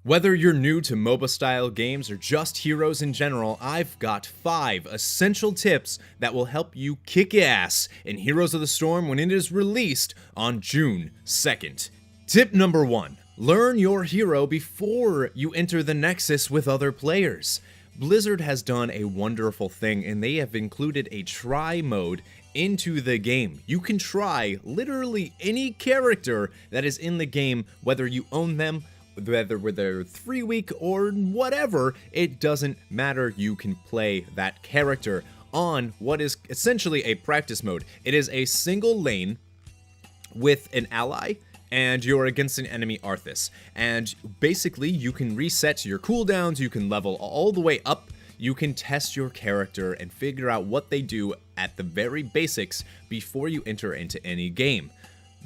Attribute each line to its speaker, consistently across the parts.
Speaker 1: Whether you're new to MOBA style games or just heroes in general, I've got 5 essential tips that will help you kick ass in Heroes of the Storm when it is released on June 2nd. Tip number 1. Learn your hero before you enter the Nexus with other players. Blizzard has done a wonderful thing, and they have included a try mode into the game. You can try literally any character that is in the game, whether you own them, whether they're 3-week or whatever, it doesn't matter. You can play that character on what is essentially a practice mode. It is a single lane with an ally, and you're against an enemy Arthas. And basically, you can reset your cooldowns, you can level all the way up, you can test your character and figure out what they do at the very basics before you enter into any game.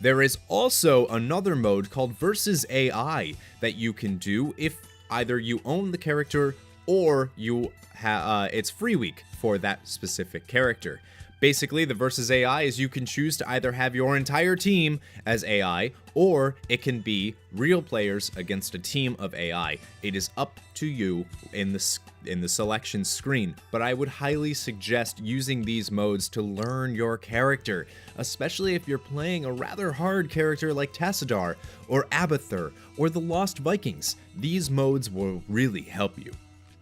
Speaker 1: There is also another mode called Versus AI that you can do if either you own the character or you it's free week for that specific character. Basically, the Versus AI is you can choose to either have your entire team as AI, or it can be real players against a team of AI. It is up to you in the selection screen, but I would highly suggest using these modes to learn your character, especially if you're playing a rather hard character like Tassadar or Abathur or the Lost Vikings. These modes will really help you.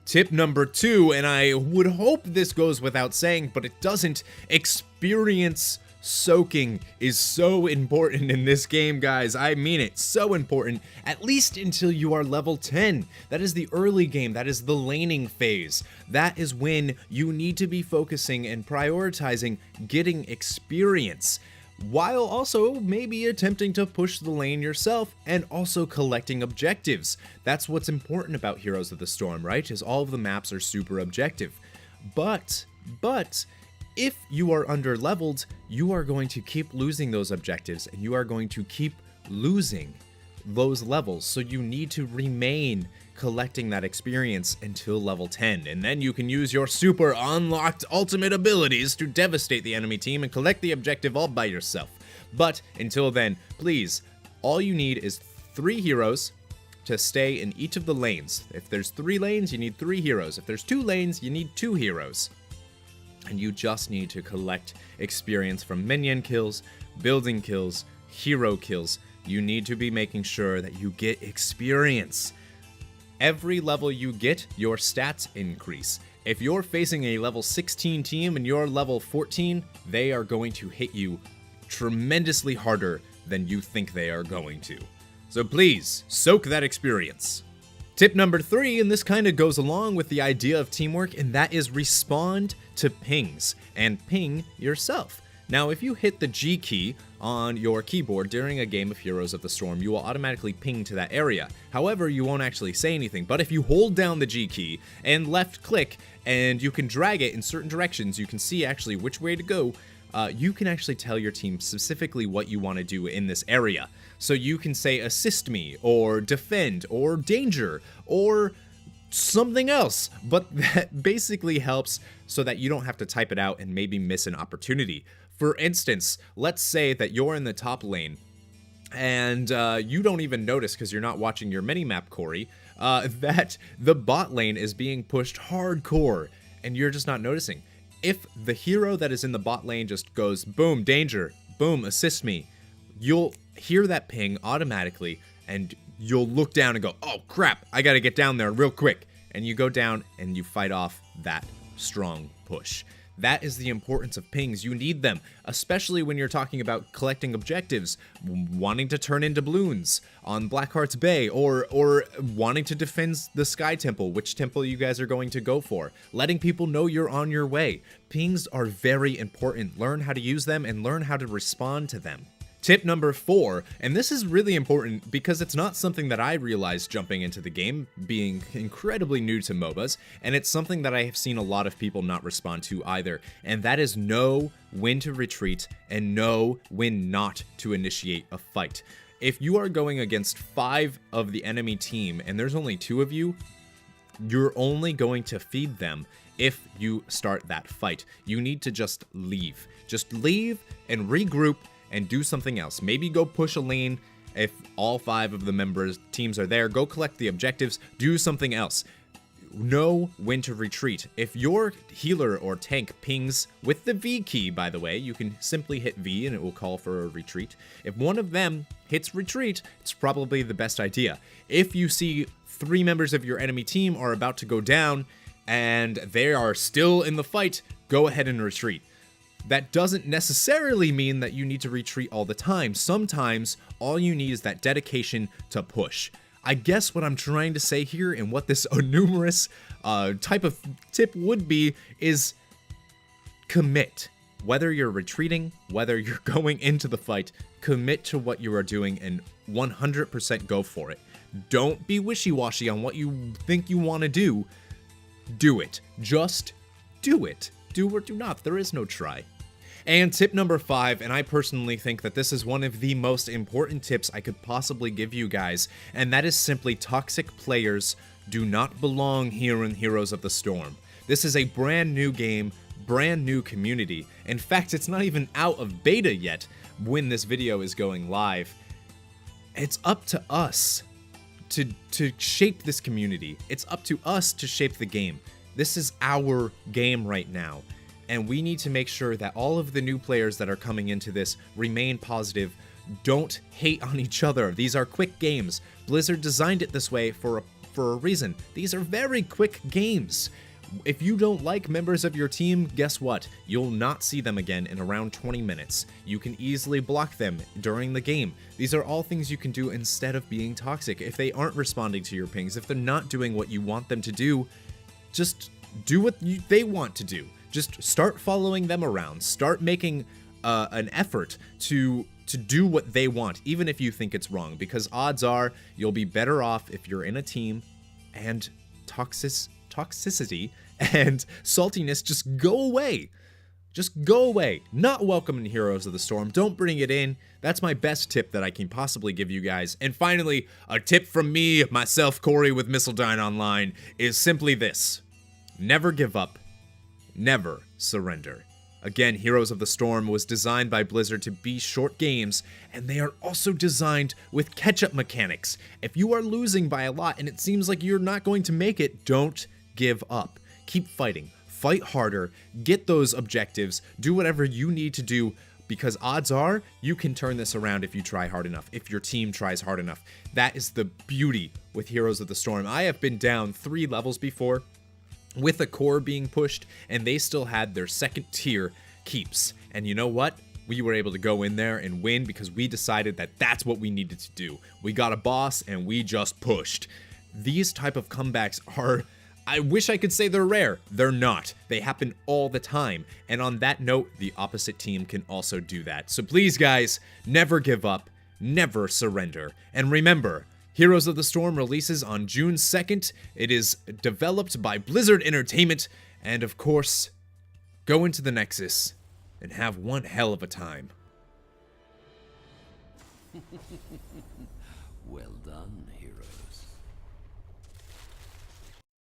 Speaker 1: Tip number 2, and I would hope this goes without saying, but it doesn't, experience soaking is so important in this game, guys. I mean it, so important, at least until you are level 10. That is the early game, that is the laning phase. That is when you need to be focusing and prioritizing getting experience, while also maybe attempting to push the lane yourself and also collecting objectives. That's what's important about Heroes of the Storm, right? Is all of the maps are super objective. But if you are under-leveled, you are going to keep losing those objectives and you are going to keep losing those levels. So you need to remain collecting that experience until level 10, and then you can use your super unlocked ultimate abilities to devastate the enemy team and collect the objective all by yourself. But until then, please, all you need is 3 heroes to stay in each of the lanes. If there's 3 lanes, you need 3 heroes. If there's 2 lanes, you need 2 heroes. And you just need to collect experience from minion kills, building kills, hero kills. You need to be making sure that you get experience. Every level you get, your stats increase. If you're facing a level 16 team and you're level 14, they are going to hit you tremendously harder than you think they are going to. So please, soak that experience. Tip number 3, and this kind of goes along with the idea of teamwork, and that is respond to pings and ping yourself. Now, if you hit the G key on your keyboard during a game of Heroes of the Storm, you will automatically ping to that area. However, you won't actually say anything, but if you hold down the G key and left click, and you can drag it in certain directions, you can see actually which way to go, you can actually tell your team specifically what you want to do in this area. So you can say assist me, or defend, or danger, or something else, but that basically helps so that you don't have to type it out and maybe miss an opportunity. For instance, let's say that you're in the top lane and you don't even notice because you're not watching your minimap, Corey, that the bot lane is being pushed hardcore and you're just not noticing. If the hero that is in the bot lane just goes, boom, danger, boom, assist me, you'll hear that ping automatically and you'll look down and go, oh crap, I gotta get down there real quick. And you go down and you fight off that strong push. That is the importance of pings. You need them, especially when you're talking about collecting objectives, wanting to turn into balloons on Blackheart's Bay, or wanting to defend the Sky Temple, which temple you guys are going to go for, letting people know you're on your way. Pings are very important. Learn how to use them and learn how to respond to them. Tip number 4, and this is really important because it's not something that I realized jumping into the game, being incredibly new to MOBAs, and it's something that I have seen a lot of people not respond to either, and that is know when to retreat and know when not to initiate a fight. If you are going against 5 of the enemy team and there's only 2 of you, you're only going to feed them if you start that fight. You need to just leave. Just leave and regroup and do something else. Maybe go push a lane If all 5 of the members teams are there, go collect the objectives, do something else. Know when to retreat. If your healer or tank pings with the V key, by the way, you can simply hit V and it will call for a retreat. If one of them hits retreat, it's probably the best idea. If you see 3 members of your enemy team are about to go down and they are still in the fight, go ahead and retreat. That doesn't necessarily mean that you need to retreat all the time. Sometimes all you need is that dedication to push. I guess what I'm trying to say here and what this numerous type of tip would be is commit. Whether you're retreating, whether you're going into the fight, commit to what you are doing and 100% go for it. Don't be wishy-washy on what you think you want to do. Do it. Just do it. Do or do not. There is no try. And tip number 5, and I personally think that this is one of the most important tips I could possibly give you guys, and that is simply toxic players do not belong here in Heroes of the Storm. This is a brand new game, brand new community. In fact, it's not even out of beta yet when this video is going live. It's up to us to shape this community. It's up to us to shape the game. This is our game right now. And we need to make sure that all of the new players that are coming into this remain positive. Don't hate on each other. These are quick games. Blizzard designed it this way for a reason. These are very quick games. If you don't like members of your team, guess what? You'll not see them again in around 20 minutes. You can easily block them during the game. These are all things you can do instead of being toxic. If they aren't responding to your pings, if they're not doing what you want them to do, just do what they want to do. Just start following them around. Start making an effort to do what they want, even if you think it's wrong, because odds are you'll be better off if you're in a team and toxicity and saltiness just go away. Just go away. Not welcome in Heroes of the Storm. Don't bring it in. That's my best tip that I can possibly give you guys. And finally, a tip from me, myself, Corey with Missildine Online, is simply this. Never give up. Never surrender. Again, Heroes of the Storm was designed by Blizzard to be short games, and they are also designed with catch-up mechanics. If you are losing by a lot and it seems like you're not going to make it, don't give up. Keep fighting. Fight harder. Get those objectives. Do whatever you need to do, because odds are you can turn this around if you try hard enough, if your team tries hard enough. That is the beauty with Heroes of the Storm. I have been down 3 levels before, with a core being pushed, and they still had their 2nd tier keeps. And you know what? We were able to go in there and win because we decided that that's what we needed to do. We got a boss and we just pushed. These type of comebacks are, I wish I could say they're rare. They're not. They happen all the time. And on that note, the opposite team can also do that. So please, guys, never give up, never surrender. And remember, Heroes of the Storm releases on June 2nd. It is developed by Blizzard Entertainment. And of course, go into the Nexus and have one hell of a time.
Speaker 2: Well done, heroes.